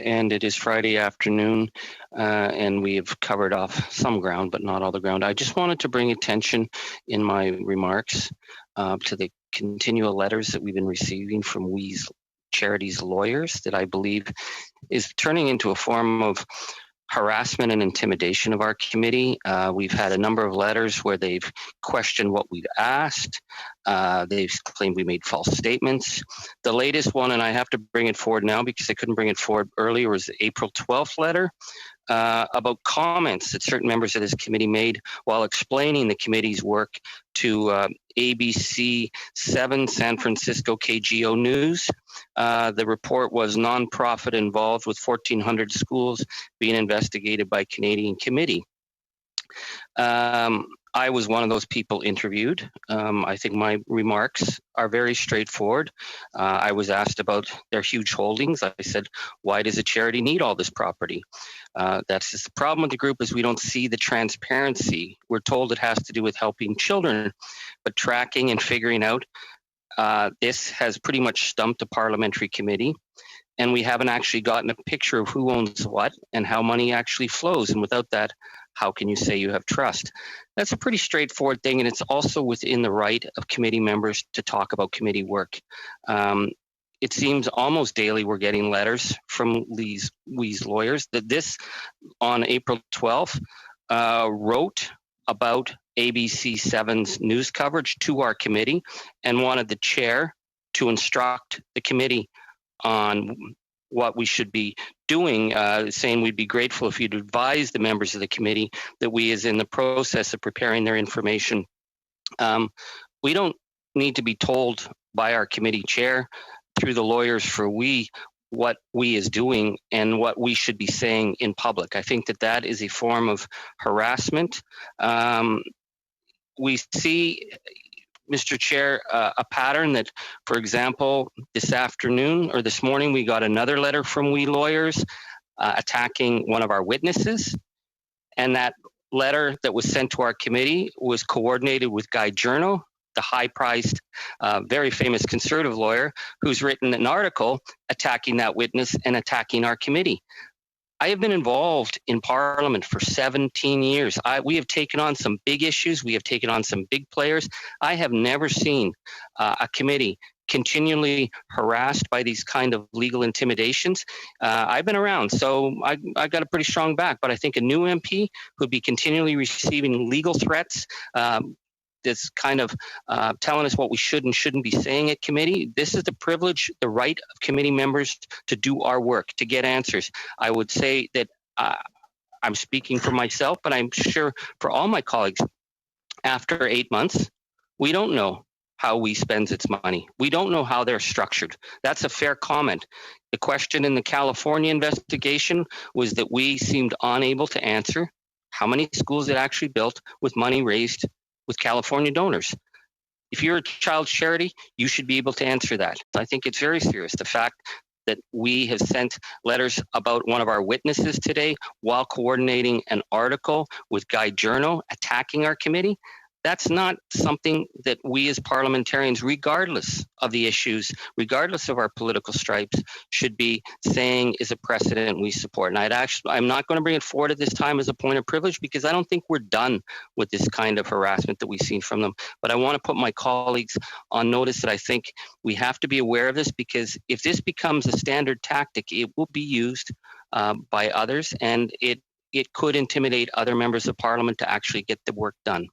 and it is Friday afternoon, and we have covered off some ground, but not all the ground. I just wanted to bring attention in my remarks to the continual letters that we've been receiving from WE's charities lawyers that I believe is turning into a form of harassment and intimidation of our committee. We've had a number of letters where they've questioned what we've asked. They've claimed we made false statements. The latest one, and I have to bring it forward now because I couldn't bring it forward earlier, was the April 12th letter about comments that certain members of this committee made while explaining the committee's work to ABC7 San Francisco KGO News. The report was nonprofit involved with 1,400 schools being investigated by Canadian committee. I was one of those people interviewed. I think my remarks are very straightforward. I was asked about their huge holdings. I said, why does a charity need all this property? That's just the problem with the group is we don't see the transparency. We're told it has to do with helping children, but tracking and figuring out this has pretty much stumped a parliamentary committee. And we haven't actually gotten a picture of who owns what and how money actually flows. And without that, how can you say you have trust? That's a pretty straightforward thing, and it's also within the right of committee members to talk about committee work. It seems almost daily we're getting letters from WE's lawyers that this, on April 12th, wrote about ABC7's news coverage to our committee and wanted the chair to instruct the committee on what we should be doing, saying we'd be grateful if you'd advise the members of the committee that we is in the process of preparing their information. We don't need to be told by our committee chair through the lawyers for WE what WE is doing and what we should be saying in public. I think that is a form of harassment. We see, Mr. Chair, a pattern that, for example, this afternoon or this morning, we got another letter from WE lawyers attacking one of our witnesses. And that letter that was sent to our committee was coordinated with Guy Journo, the high-priced, very famous conservative lawyer who's written an article attacking that witness and attacking our committee. I have been involved in Parliament for 17 years. We have taken on some big issues. We have taken on some big players. I have never seen a committee continually harassed by these kind of legal intimidations. I've been around, so I got a pretty strong back. But I think a new MP who'd be continually receiving legal threats, that's kind of telling us what we should and shouldn't be saying at committee. This is the privilege, the right of committee members to do our work, to get answers. I would say that I'm speaking for myself, but I'm sure for all my colleagues, after 8 months, we don't know how WE spends its money. We don't know how they're structured. That's a fair comment. The question in the California investigation was that WE seemed unable to answer how many schools it actually built with money raised with California donors. If you're a child charity, you should be able to answer that. I think it's very serious. The fact that we have sent letters about one of our witnesses today while coordinating an article with Guy Journo attacking our committee, that's not something that we as parliamentarians, regardless of the issues, regardless of our political stripes, should be saying is a precedent we support. And I'm not going to bring it forward at this time as a point of privilege because I don't think we're done with this kind of harassment that we've seen from them. But I want to put my colleagues on notice that I think we have to be aware of this because if this becomes a standard tactic, it will be used by others and it could intimidate other members of Parliament to actually get the work done.